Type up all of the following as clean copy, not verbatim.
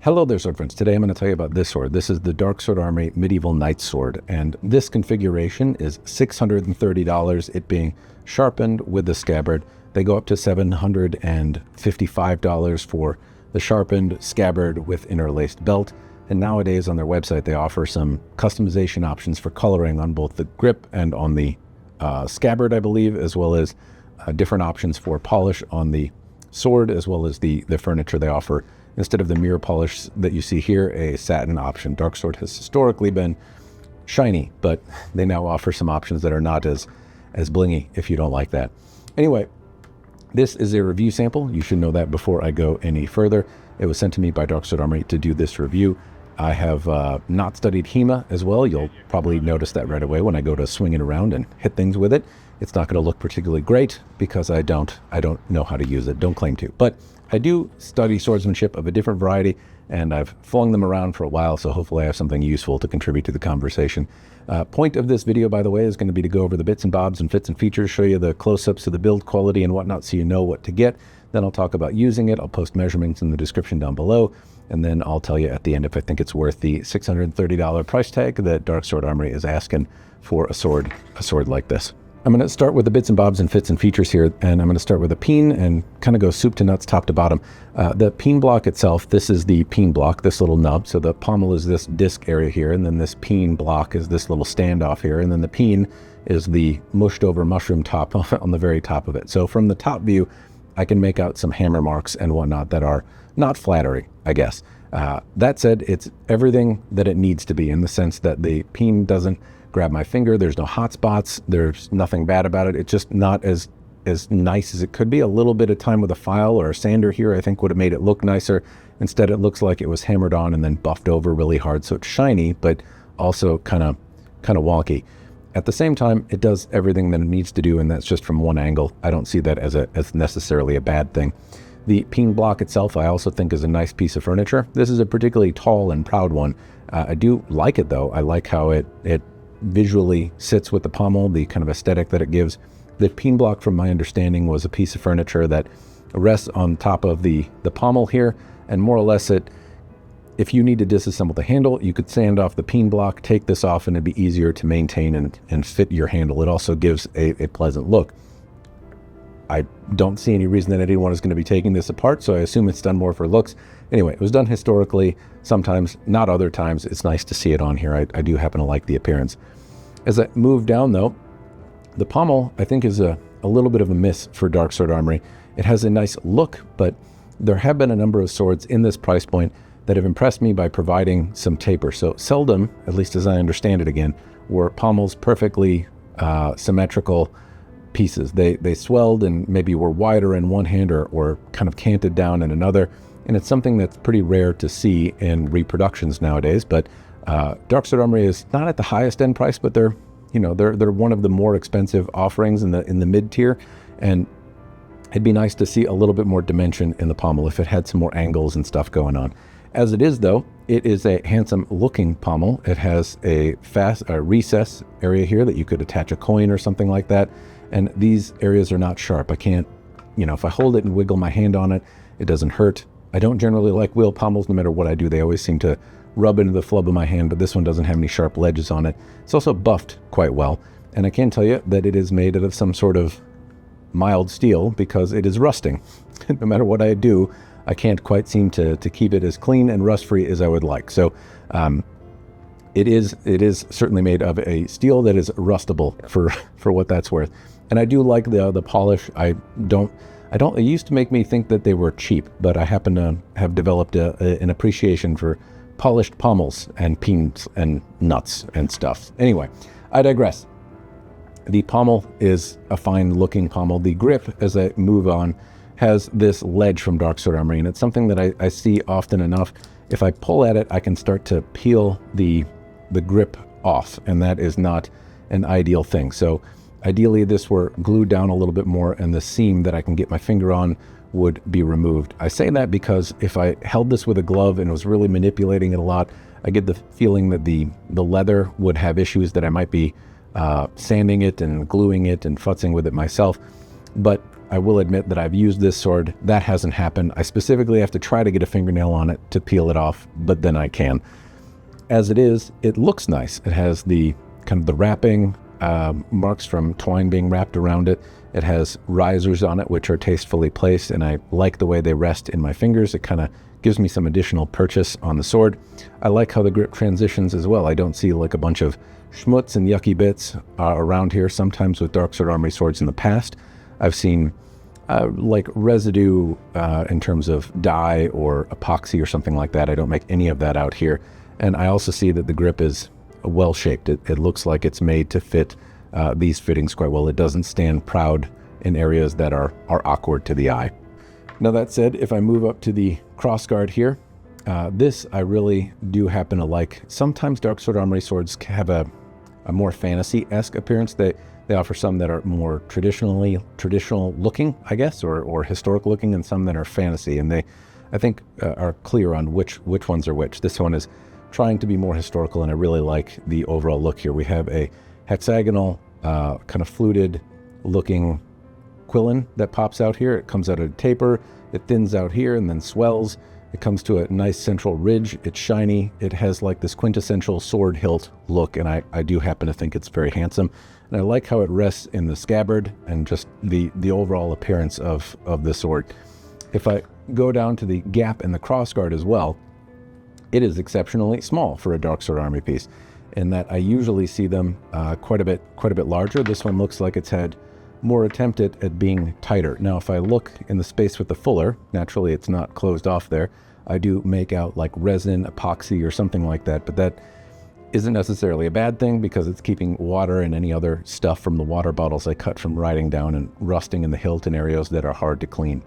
Hello there, sword friends. Today I'm going to tell you about this sword. This is the Darksword Armory Medieval Knight Sword, and this configuration is $630, it being sharpened with the scabbard. They go up to $755 for the sharpened scabbard with interlaced belt, and nowadays on their website they offer some customization options for coloring on both the grip and on the scabbard, I believe, as well as different options for polish on the sword, as well as the furniture they offer. Instead of the mirror polish that you see here, a satin option. Darksword has historically been shiny, but they now offer some options that are not as blingy if you don't like that. Anyway, this is a review sample. You should know that before I go any further. It was sent to me by Darksword Armory to do this review. I have not studied HEMA as well. You'll probably notice that right away when I go to swing it around and hit things with it. It's not going to look particularly great because I don't know how to use it. Don't claim to. But I do study swordsmanship of a different variety, and I've flung them around for a while, so hopefully I have something useful to contribute to the conversation. Point of this video, by the way, is going to be to go over the bits and bobs and fits and features, show you the close-ups of the build quality and whatnot so you know what to get. Then I'll talk about using it. I'll post measurements in the description down below, and then I'll tell you at the end if I think it's worth the $630 price tag that Darksword Armory is asking for a sword like this. I'm going to start with the bits and bobs and fits and features here, and I'm going to start with a peen and kind of go soup to nuts, top to bottom. The peen block itself, this is the peen block, this little nub. So the pommel is this disc area here, and then this peen block is this little standoff here, and then the peen is the mushed over mushroom top on the very top of it. So from the top view, I can make out some hammer marks and whatnot that are not flattering, I guess. That said, it's everything that it needs to be in the sense that the peen doesn't grab my finger. There's no hot spots. There's nothing bad about it. It's just not as nice as it could be. A little bit of time with a file or a sander here I think would have made it look nicer. Instead, it looks like it was hammered on and then buffed over really hard, so it's shiny, but also kind of wonky. At the same time, it does everything that it needs to do, and that's just from one angle. I don't see that as necessarily a bad thing. The peen block itself, I also think, is a nice piece of furniture. This is a particularly tall and proud one. I do like it, though. I like how it visually sits with the pommel, the kind of aesthetic that it gives. The peen block, from my understanding, was a piece of furniture that rests on top of the pommel here, and more or less if you need to disassemble the handle, you could sand off the peen block, take this off, and it'd be easier to maintain and fit your handle. It also gives a pleasant look. I don't see any reason that anyone is going to be taking this apart, so I assume it's done more for looks. Anyway, it was done historically, sometimes, not other times. It's nice to see it on here. I do happen to like the appearance. As I move down, though, the pommel, I think, is a little bit of a miss for Darksword Armory. It has a nice look, but there have been a number of swords in this price point that have impressed me by providing some taper. So seldom, at least as I understand it again, were pommels perfectly symmetrical pieces. They swelled and maybe were wider in one hand or kind of canted down in another, and it's something that's pretty rare to see in reproductions nowadays. But Darksword Armory is not at the highest end price, but they're one of the more expensive offerings in the mid tier, and it'd be nice to see a little bit more dimension in the pommel if it had some more angles and stuff going on. As it is, though, it is a handsome looking pommel. It has a recess area here that you could attach a coin or something like that. And these areas are not sharp. I can't, if I hold it and wiggle my hand on it, it doesn't hurt. I don't generally like wheel pommels no matter what I do. They always seem to rub into the flub of my hand, but this one doesn't have any sharp ledges on it. It's also buffed quite well. And I can tell you that it is made out of some sort of mild steel because it is rusting. No matter what I do, I can't quite seem to keep it as clean and rust-free as I would like. So it is certainly made of a steel that is rustable for what that's worth. And I do like the polish. It used to make me think that they were cheap, but I happen to have developed an appreciation for polished pommels and peens and nuts and stuff. Anyway, I digress. The pommel is a fine looking pommel. The grip, as I move on, has this ledge from Darksword Armory, and it's something that I see often enough. If I pull at it, I can start to peel the grip off, and that is not an ideal thing. So ideally this were glued down a little bit more, and the seam that I can get my finger on would be removed. I say that because if I held this with a glove and was really manipulating it a lot, I get the feeling that the leather would have issues, that I might be sanding it and gluing it and futzing with it myself. But I will admit that I've used this sword. That hasn't happened. I specifically have to try to get a fingernail on it to peel it off, but then I can. As it is, it looks nice. It has the kind of the wrapping marks from twine being wrapped around it. It has risers on it, which are tastefully placed, and I like the way they rest in my fingers. It kind of gives me some additional purchase on the sword. I like how the grip transitions as well. I don't see like a bunch of schmutz and yucky bits around here. Sometimes with Darksword Armory swords in the past, I've seen like residue in terms of dye or epoxy or something like that. I don't make any of that out here. And I also see that the grip is well shaped. It looks like it's made to fit these fittings quite well. It doesn't stand proud in areas that are awkward to the eye. Now that said, if I move up to the Crossguard here, this I really do happen to like. Sometimes Darksword Armory swords have a more fantasy-esque appearance. They offer some that are more traditional looking, I guess, or historic looking, and some that are fantasy. And they, I think, are clear on which ones are which. This one is trying to be more historical, and I really like the overall look here. We have a hexagonal, kind of fluted looking quillin that pops out here. It comes out at a taper, it thins out here and then swells. It comes to a nice central ridge. It's shiny. It has like this quintessential sword hilt look, and I do happen to think it's very handsome. And I like how it rests in the scabbard and just the overall appearance of the sword. If I go down to the gap in the crossguard as well, it is exceptionally small for a Darksword Armory piece, in that I usually see them quite a bit larger. This one looks like it's had more attempt at being tighter. Now, if I look in the space with the fuller, naturally it's not closed off there. I do make out like resin, epoxy, or something like that, but that isn't necessarily a bad thing because it's keeping water and any other stuff from the water bottles I cut from riding down and rusting in the hilt in areas that are hard to clean.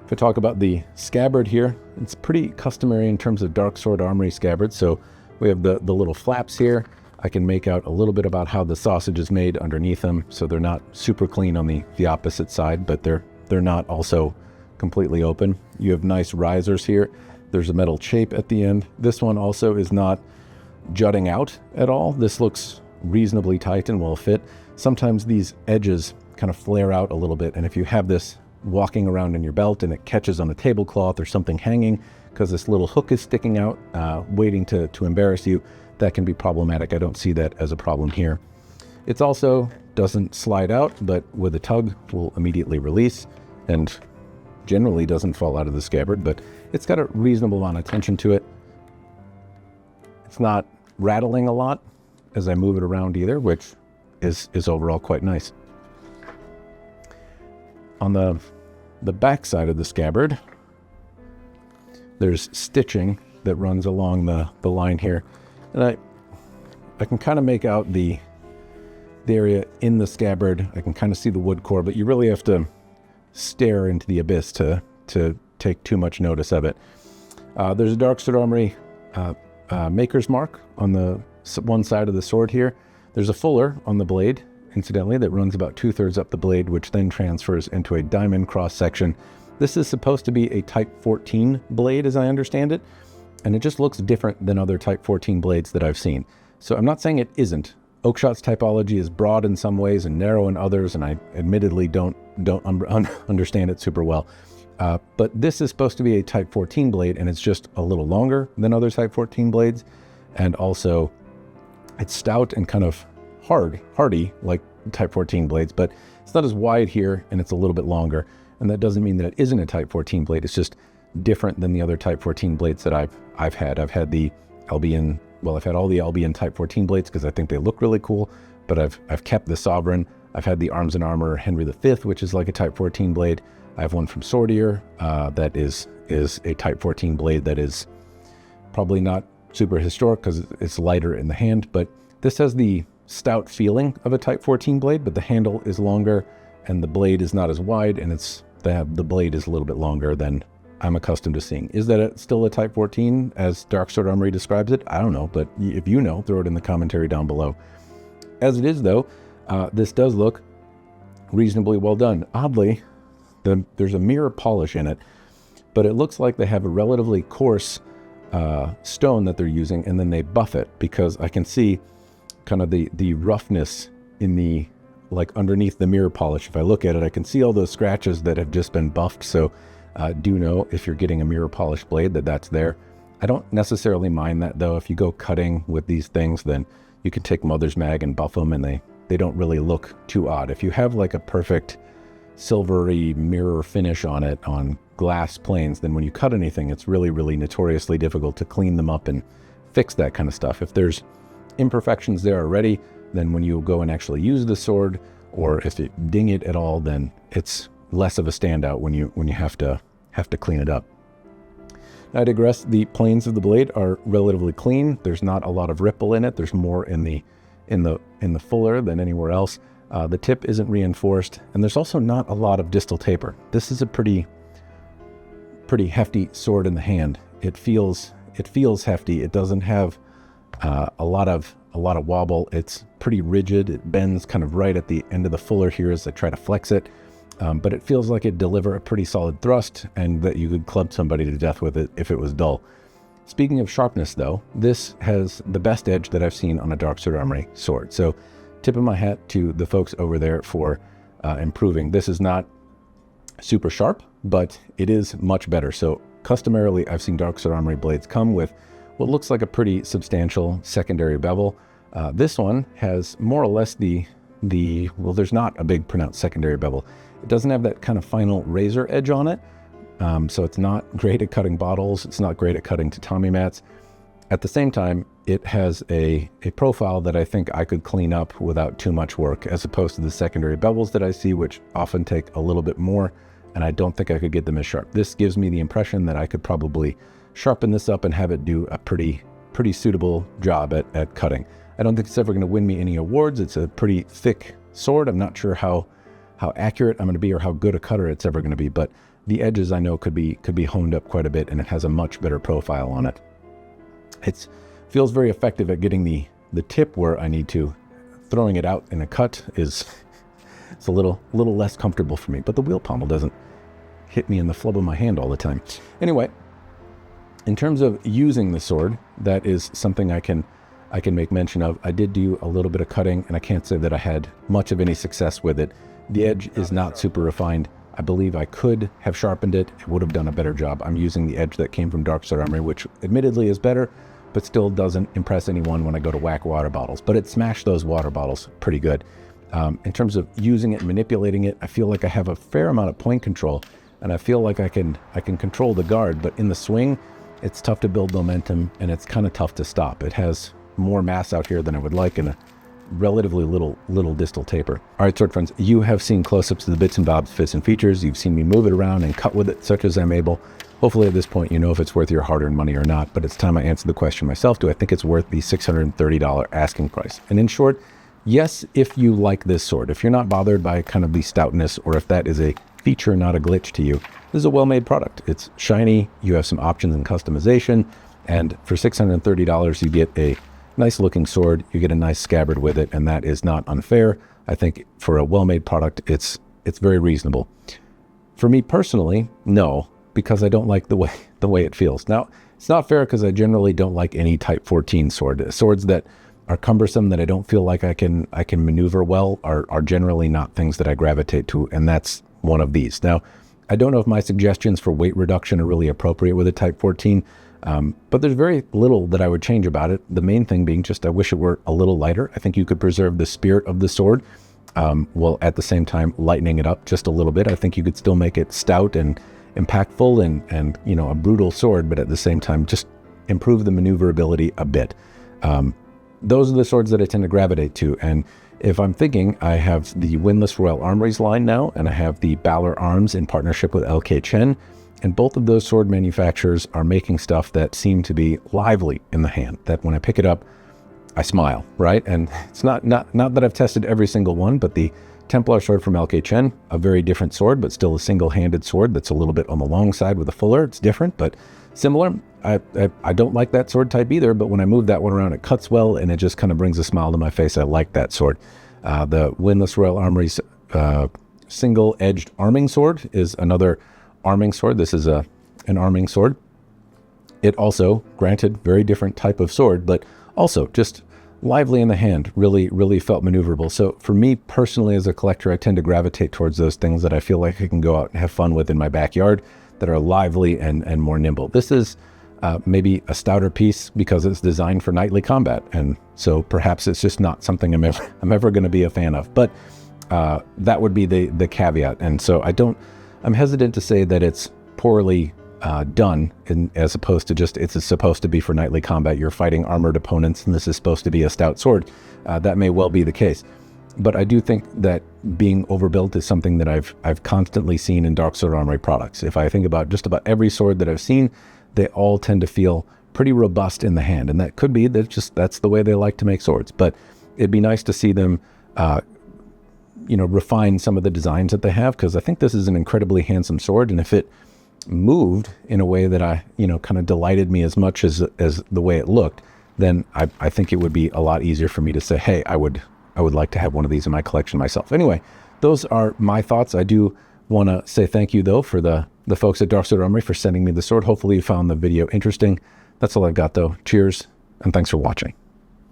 If I talk about the scabbard here, it's pretty customary in terms of Darksword Armory scabbards. So we have the little flaps here. I can make out a little bit about how the sausage is made underneath them, so they're not super clean on the opposite side, but they're not also completely open. You have nice risers here. There's a metal chape at the end. This one also is not jutting out at all. This looks reasonably tight and well fit. Sometimes these edges kind of flare out a little bit, and if you have this walking around in your belt and it catches on a tablecloth or something hanging because this little hook is sticking out, waiting to embarrass you, that can be problematic. I don't see that as a problem here. It's also doesn't slide out, but with a tug will immediately release and generally doesn't fall out of the scabbard, but it's got a reasonable amount of tension to it. It's not rattling a lot as I move it around either, which is overall quite nice. On the back side of the scabbard, there's stitching that runs along the line here. And I can kind of make out the area in the scabbard. I can kind of see the wood core, but you really have to stare into the abyss to take too much notice of it. There's a Darksword Armory maker's mark on the one side of the sword here. There's a fuller on the blade, incidentally, that runs about 2/3 up the blade, which then transfers into a diamond cross section. This is supposed to be a Type 14 blade, as I understand it, and it just looks different than other Type 14 blades that I've seen. So I'm not saying it isn't. Oakshot's typology is broad in some ways and narrow in others, and I admittedly don't understand it super well. But this is supposed to be a Type 14 blade, and it's just a little longer than other Type 14 blades, and also it's stout and kind of hardy like Type 14 blades, but it's not as wide here, and it's a little bit longer. And that doesn't mean that it isn't a Type 14 blade. It's just different than the other Type 14 blades that I've had. I've had the Albion, well, I've had all the Albion Type 14 blades because I think they look really cool, but I've kept the Sovereign. I've had the Arms and Armor Henry V, which is like a Type 14 blade. I have one from Swordier that is a Type 14 blade that is probably not super historic because it's lighter in the hand, but this has the stout feeling of a Type 14 blade, but the handle is longer and the blade is not as wide, and the blade is a little bit longer than I'm accustomed to seeing. Is that still a Type 14 as Darksword Armory describes it? I don't know, but if you know, throw it in the commentary down below. As it is though, this does look reasonably well done. Oddly, there's a mirror polish in it, but it looks like they have a relatively coarse stone that they're using, and then they buff it because I can see kind of the roughness in the like underneath the mirror polish. If I look at it, I can see all those scratches that have just been buffed. So do know if you're getting a mirror polish blade that that's there. I don't necessarily mind that though. If you go cutting with these things, then you can take Mother's Mag and buff them and they don't really look too odd. If you have like a perfect silvery mirror finish on it on glass planes, then when you cut anything, it's really, really notoriously difficult to clean them up and fix that kind of stuff. If there's imperfections there already, then when you go and actually use the sword, or if you ding it at all, then it's less of a standout when you have to clean it up. I digress. The planes of the blade are relatively clean. There's not a lot of ripple in it. There's more in the fuller than anywhere else. The tip isn't reinforced, and there's also not a lot of distal taper. This is a pretty hefty sword in the hand. It feels hefty. It doesn't have a lot of wobble. It's pretty rigid. It bends kind of right at the end of the fuller here as I try to flex it. But it feels like it'd deliver a pretty solid thrust and that you could club somebody to death with it if it was dull. Speaking of sharpness though, this has the best edge that I've seen on a Darksword Armory sword. So tip of my hat to the folks over there for improving. This is not super sharp, but it is much better. So customarily, I've seen Darksword Armory blades come with what looks like a pretty substantial secondary bevel. This one has more or less well, there's not a big pronounced secondary bevel. It doesn't have that kind of final razor edge on it. So it's not great at cutting bottles. It's not great at cutting tatami mats. At the same time, it has a profile that I think I could clean up without too much work, as opposed to the secondary bevels that I see, which often take a little bit more, and I don't think I could get them as sharp. This gives me the impression that I could probably sharpen this up and have it do a pretty suitable job at cutting. I don't think it's ever going to win me any awards. It's a pretty thick sword. I'm not sure how accurate I'm going to be or how good a cutter it's ever going to be, but the edges I know could be honed up quite a bit, and it has a much better profile on it. It feels very effective at getting the tip where I need to. Throwing it out in a cut it's a little less comfortable for me, but the wheel pommel doesn't hit me in the flub of my hand all the time. Anyway, in terms of using the sword, that is something I can make mention of. I did do a little bit of cutting, and I can't say that I had much of any success with it. The edge is not super refined. I believe I could have sharpened it. It would have done a better job. I'm using the edge that came from Darksword Armory, which admittedly is better, but still doesn't impress anyone when I go to whack water bottles. But it smashed those water bottles pretty good. In terms of using it and manipulating it, I feel like I have a fair amount of point control, and I feel like I can control the guard, but in the swing, it's tough to build momentum, and it's kind of tough to stop. It has more mass out here than I would like, and a relatively little distal taper. All right, sword friends, you have seen close-ups of the bits and bobs, fits and features. You've seen me move it around and cut with it such as I'm able. Hopefully at this point you know if it's worth your hard-earned money or not, but it's time I answer the question myself. Do I think it's worth the $630 asking price? And in short, yes, if you like this sword. If you're not bothered by kind of the stoutness, or if that is a feature, not a glitch to you, this is a well-made product. It's shiny, you have some options in customization, and for $630 you get a nice looking sword, you get a nice scabbard with it, and that is not unfair. I think for a well-made product, it's very reasonable. For me personally, no, because I don't like the way it feels. Now, it's not fair because I generally don't like any Type 14 sword. Swords that are cumbersome, that I don't feel like I can maneuver well, are generally not things that I gravitate to, and that's one of these. Now, I don't know if my suggestions for weight reduction are really appropriate with a Type 14, but there's very little that I would change about it. The main thing being just I wish it were a little lighter. I think you could preserve the spirit of the sword while at the same time lightening it up just a little bit. I think you could still make it stout and impactful and you know, a brutal sword, but at the same time just improve the maneuverability a bit. Those are the swords that I tend to gravitate to. And if I'm thinking, I have the Windlass Royal Armories line now, and I have the Balor Arms in partnership with LK Chen. And both of those sword manufacturers are making stuff that seem to be lively in the hand, that when I pick it up, I smile, right? And it's not that I've tested every single one, but the Templar sword from LK Chen, a very different sword, but still a single-handed sword that's a little bit on the long side with a fuller. It's different, but similar. I don't like that sword type either, but when I move that one around, it cuts well, and it just kind of brings a smile to my face. I like that sword. The Windlass Royal Armory's single-edged arming sword is another arming sword. This is an arming sword. It also, granted, very different type of sword, but also just lively in the hand, really felt maneuverable. So for me personally as a collector, I tend to gravitate towards those things that I feel like I can go out and have fun with in my backyard, that are lively and more nimble. This is maybe a stouter piece because it's designed for nightly combat, and so perhaps it's just not something I'm ever going to be a fan of. But that would be the caveat, and so I'm hesitant to say that it's poorly done, as opposed to just it's supposed to be for nightly combat. You're fighting armored opponents, and this is supposed to be a stout sword. That may well be the case, but I do think that being overbuilt is something that I've constantly seen in Darksword Armory products. If I think about just about every sword that I've seen, they all tend to feel pretty robust in the hand, and that could be that's the way they like to make swords. But it'd be nice to see them refine some of the designs that they have, because I think this is an incredibly handsome sword, and if it moved in a way that kind of delighted me as much as the way it looked, then I think it would be a lot easier for me to say, hey, I would like to have one of these in my collection myself. Anyway, those are my thoughts. I do want to say thank you though for the folks at Darksword Armory for sending me the sword. Hopefully you found the video interesting. That's all I've got though. Cheers, and thanks for watching.